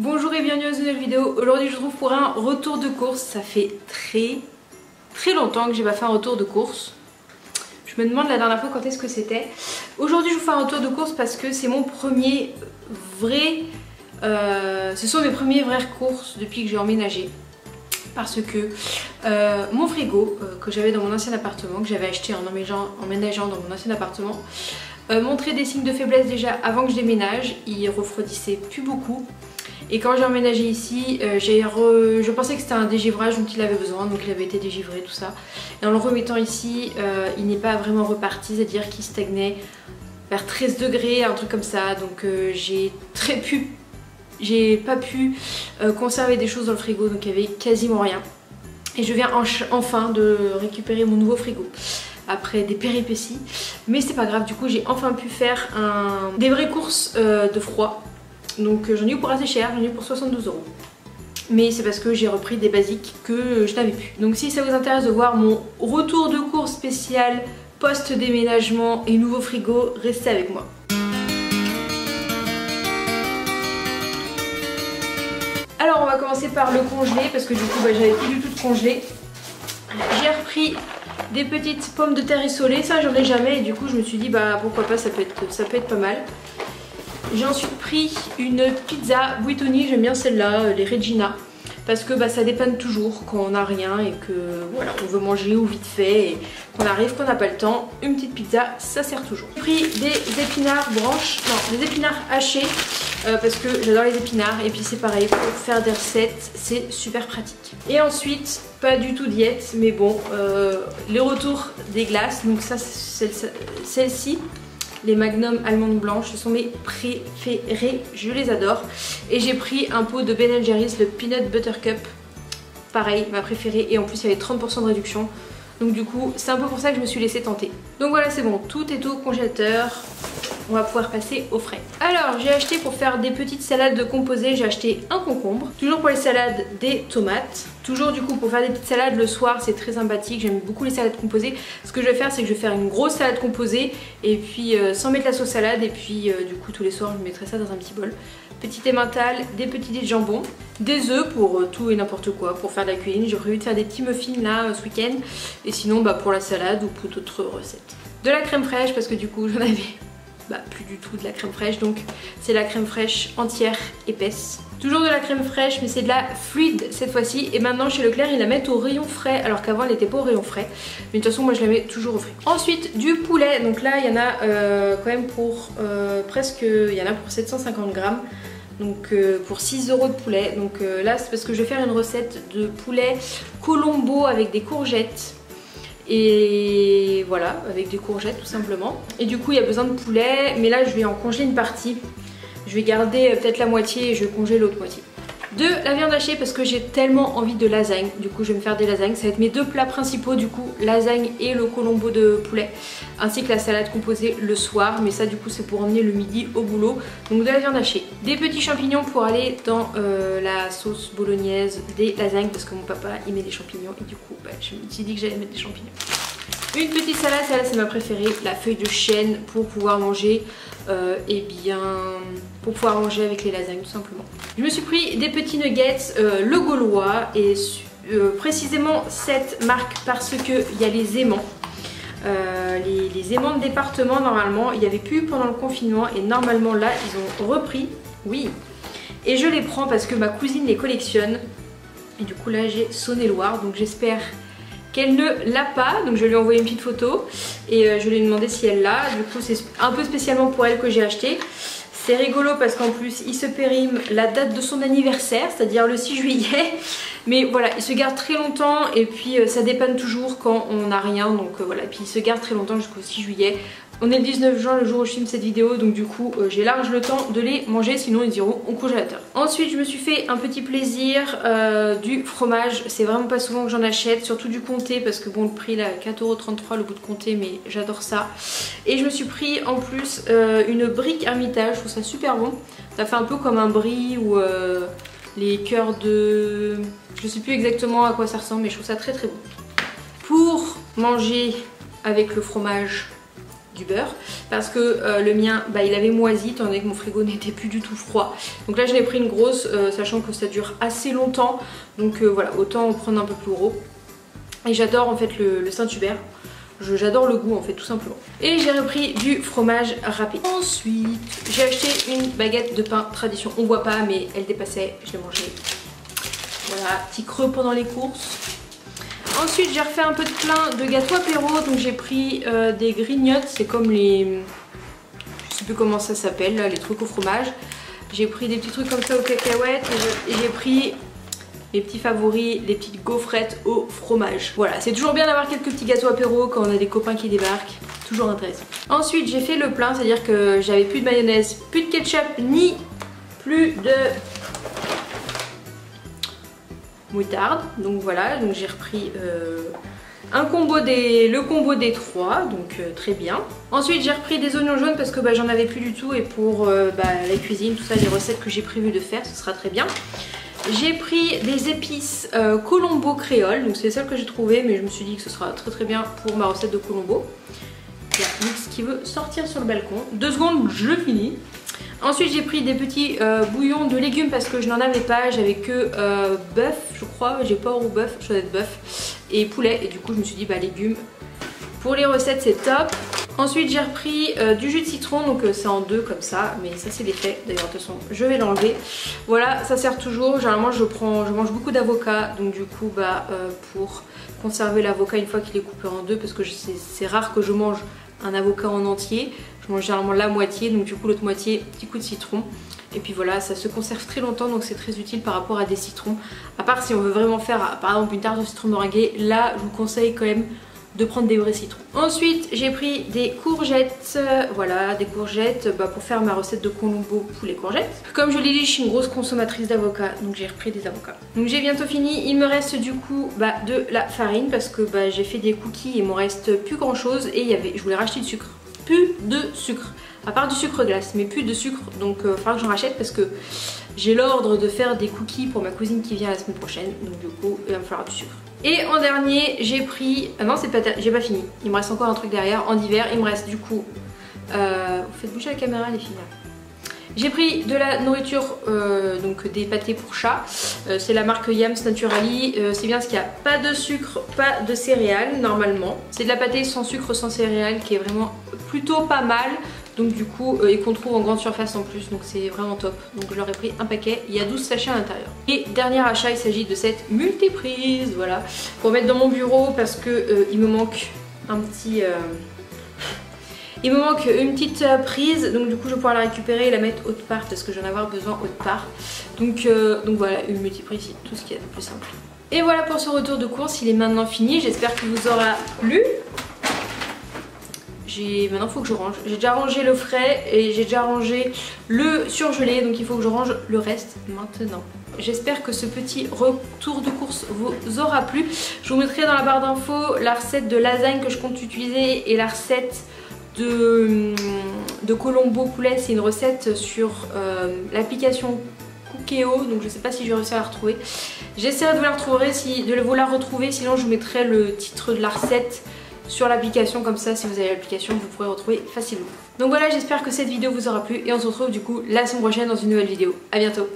Bonjour et bienvenue dans une nouvelle vidéo. Aujourd'hui je vous retrouve pour un retour de course. Ça fait très longtemps que j'ai pas fait un retour de course. Je me demande la dernière fois quand est-ce que c'était. Aujourd'hui je vous fais un retour de course parce que c'est mon premier vrai... ce sont mes premières vraies courses depuis que j'ai emménagé. Parce que mon frigo que j'avais dans mon ancien appartement, que j'avais acheté en emménageant dans mon ancien appartement, montrait des signes de faiblesse déjà avant que je déménage. Il refroidissait plus beaucoup. Et quand j'ai emménagé ici, je pensais que c'était un dégivrage dont il avait besoin, donc il avait été dégivré, tout ça. Et en le remettant ici, il n'est pas vraiment reparti, c'est-à-dire qu'il stagnait vers 13 degrés, un truc comme ça. Donc j'ai pas pu conserver des choses dans le frigo, donc il y avait quasiment rien. Et je viens enfin de récupérer mon nouveau frigo après des péripéties, mais c'est pas grave, du coup j'ai enfin pu faire des vraies courses de froid. Donc j'en ai eu pour assez cher, j'en ai eu pour 72 €. Mais c'est parce que j'ai repris des basiques que je n'avais plus. Donc si ça vous intéresse de voir mon retour de course spécial post-déménagement et nouveau frigo, restez avec moi. Alors on va commencer par le congelé parce que du coup j'avais plus du tout de congelé. J'ai repris des petites pommes de terre isolées, ça j'en ai jamais et du coup je me suis dit bah pourquoi pas, ça peut être pas mal. J'ai ensuite pris une pizza Buitoni, j'aime bien celle-là, les Regina, parce que ça dépanne toujours quand on n'a rien et que voilà, on veut manger ou vite fait et qu'on arrive, qu'on n'a pas le temps. Une petite pizza, ça sert toujours. J'ai pris des épinards des épinards hachés parce que j'adore les épinards et puis c'est pareil, pour faire des recettes, c'est super pratique. Et ensuite, pas du tout diète, mais bon, les retours des glaces, donc ça, celle-ci. Les Magnum amandes blanches, ce sont mes préférés, je les adore. Et j'ai pris un pot de Ben & Jerry's, le Peanut Butter Cup. Pareil, ma préférée, et en plus il y avait 30% de réduction. Donc du coup, c'est un peu pour ça que je me suis laissée tenter. Donc voilà, c'est bon, tout est au congélateur. On va pouvoir passer au frais. Alors, j'ai acheté pour faire des petites salades composées, j'ai acheté un concombre. Toujours pour les salades, des tomates. Toujours du coup pour faire des petites salades le soir, c'est très sympathique, j'aime beaucoup les salades composées. Ce que je vais faire, c'est que je vais faire une grosse salade composée et puis sans mettre la sauce salade, et puis du coup tous les soirs je mettrai ça dans un petit bol. Petit emmental, des petits dés de jambon, des œufs pour tout et n'importe quoi, pour faire de la cuisine. J'ai prévu de faire des petits muffins là ce week-end, et sinon pour la salade ou pour d'autres recettes. De la crème fraîche parce que du coup j'en avais plus du tout de la crème fraîche, donc c'est la crème fraîche entière épaisse. Toujours de la crème fraîche, mais c'est de la fluide cette fois-ci. Et maintenant chez Leclerc ils la mettent au rayon frais, alors qu'avant elle n'était pas au rayon frais. Mais de toute façon moi je la mets toujours au frais. Ensuite du poulet, donc là il y en a quand même pour il y en a pour 750 grammes. Donc pour 6 € de poulet. Donc là c'est parce que je vais faire une recette de poulet colombo avec des courgettes. Et voilà, avec des courgettes tout simplement. Et du coup il y a besoin de poulet, mais là je vais en congeler une partie. Je vais garder peut-être la moitié et je vais congeler l'autre moitié. De la viande hachée parce que j'ai tellement envie de lasagne. Du coup je vais me faire des lasagnes. Ça va être mes deux plats principaux du coup, lasagne et le colombo de poulet. Ainsi que la salade composée le soir. Mais ça du coup c'est pour emmener le midi au boulot. Donc de la viande hachée. Des petits champignons pour aller dans la sauce bolognaise des lasagnes. Parce que mon papa il met des champignons. Et du coup je me suis dit que j'allais mettre des champignons. Une petite salade, celle-là c'est ma préférée, la feuille de chêne pour pouvoir manger pour pouvoir manger avec les lasagnes tout simplement. Je me suis pris des petits nuggets, le gaulois, et précisément cette marque parce qu'il y a les aimants. Les aimants de département normalement, il n'y avait plus pendant le confinement et normalement là ils ont repris, oui. Et je les prends parce que ma cousine les collectionne et du coup là j'ai Saône-et-Loire, donc j'espère qu'elle ne l'a pas, donc je lui ai envoyé une petite photo et je lui ai demandé si elle l'a. Du coup c'est un peu spécialement pour elle que j'ai acheté. C'est rigolo parce qu'en plus il se périme la date de son anniversaire, c'est-à-dire le 6 juillet. Mais voilà, il se garde très longtemps et puis ça dépanne toujours quand on n'a rien. Donc voilà, et puis il se garde très longtemps jusqu'au 6 juillet. On est le 19 juin, le jour où je filme cette vidéo, donc du coup j'ai large le temps de les manger, sinon ils iront au congélateur. Ensuite je me suis fait un petit plaisir, du fromage. C'est vraiment pas souvent que j'en achète, surtout du comté, parce que bon le prix là 4,33 € le bout de comté, mais j'adore ça. Et je me suis pris en plus une brique Hermitage, je trouve ça super bon. Ça fait un peu comme un brie ou les cœurs de... Je sais plus exactement à quoi ça ressemble, mais je trouve ça très bon. Pour manger avec le fromage du beurre parce que le mien bah, il avait moisi étant donné que mon frigo n'était plus du tout froid. Donc là j'en ai pris une grosse sachant que ça dure assez longtemps, donc voilà, autant en prendre un peu plus gros. Et j'adore en fait le Saint-Hubert. J'adore le goût en fait tout simplement. Et j'ai repris du fromage râpé. Ensuite j'ai acheté une baguette de pain tradition. On voit pas mais elle dépassait, je l'ai mangée. Voilà, petit creux pendant les courses. Ensuite j'ai refait un peu de plein de gâteaux apéro. Donc j'ai pris des grignottes, c'est comme les... je sais plus comment ça s'appelle là, les trucs au fromage. J'ai pris des petits trucs comme ça aux cacahuètes et j'ai pris mes petits favoris, les petites gaufrettes au fromage. Voilà, c'est toujours bien d'avoir quelques petits gâteaux apéro quand on a des copains qui débarquent. Toujours intéressant. Ensuite, j'ai fait le plein, c'est-à-dire que j'avais plus de mayonnaise, plus de ketchup, ni plus de moutarde. Donc voilà, donc j'ai repris le combo des 3, donc très bien. Ensuite, j'ai repris des oignons jaunes parce que bah, j'en avais plus du tout et pour la cuisine, tout ça, les recettes que j'ai prévu de faire, ce sera très bien. J'ai pris des épices Colombo créole, donc c'est les seules que j'ai trouvées, mais je me suis dit que ce sera très très bien pour ma recette de Colombo. Il y a Mix qui veut sortir sur le balcon. 2 secondes, je finis. Ensuite j'ai pris des petits bouillons de légumes parce que je n'en avais pas, j'avais que bœuf je crois, j'ai porc ou bœuf, je dois être bœuf, et poulet, et du coup je me suis dit bah légumes. Pour les recettes c'est top. Ensuite j'ai repris du jus de citron, donc c'est en 2 comme ça, mais ça c'est l'effet, d'ailleurs de toute façon je vais l'enlever. Voilà, ça sert toujours, généralement je mange beaucoup d'avocat, donc du coup bah pour conserver l'avocat une fois qu'il est coupé en 2, parce que c'est rare que je mange un avocat en entier, je mange généralement la moitié, donc du coup l'autre moitié, petit coup de citron. Et puis voilà, ça se conserve très longtemps, donc c'est très utile par rapport à des citrons. À part si on veut vraiment faire par exemple une tarte au citron meringuée, là je vous conseille quand même de prendre des vrais citrons. Ensuite j'ai pris des courgettes, voilà, des courgettes pour faire ma recette de Colombo poulet courgettes. Comme je l'ai dit, je suis une grosse consommatrice d'avocats, donc j'ai repris des avocats. Donc j'ai bientôt fini, il me reste du coup de la farine parce que j'ai fait des cookies et il m'en reste plus grand chose, et je voulais racheter du sucre. Plus de sucre, à part du sucre glace, mais plus de sucre, donc il faudra que j'en rachète parce que j'ai l'ordre de faire des cookies pour ma cousine qui vient la semaine prochaine, donc du coup il va me falloir du sucre. Et en dernier j'ai pris, ah non c'est pas, j'ai pas fini, il me reste encore un truc derrière, en hiver il me reste du coup, vous faites bouger la caméra les filles là. J'ai pris de la nourriture, donc des pâtés pour chat, c'est la marque Yams Naturally, c'est bien parce qu'il n'y a pas de sucre, pas de céréales normalement. C'est de la pâté sans sucre, sans céréales qui est vraiment plutôt pas mal. Donc du coup, et qu'on trouve en grande surface en plus, donc c'est vraiment top. Donc je leur ai pris un paquet, il y a 12 sachets à l'intérieur. Et dernier achat, il s'agit de cette multiprise, voilà, pour mettre dans mon bureau parce que il me manque un petit... il me manque une petite prise, donc du coup je vais pouvoir la récupérer et la mettre autre part parce que j'en ai avoir besoin autre part. Donc voilà, une multiprise, c'est tout ce qu'il y a de plus simple. Et voilà pour ce retour de course, il est maintenant fini, j'espère qu'il vous aura plu. Maintenant il faut que je range, j'ai déjà rangé le frais et j'ai déjà rangé le surgelé, donc il faut que je range le reste maintenant. J'espère que ce petit retour de course vous aura plu. Je vous mettrai dans la barre d'infos la recette de lasagne que je compte utiliser et la recette de Colombo poulet. C'est une recette sur l'application Cookéo, donc je sais pas si je vais réussir à la retrouver. J'essaierai de vous la retrouver, sinon je vous mettrai le titre de la recette sur l'application, comme ça si vous avez l'application vous pourrez retrouver facilement. Donc voilà, j'espère que cette vidéo vous aura plu et on se retrouve du coup la semaine prochaine dans une nouvelle vidéo. A bientôt.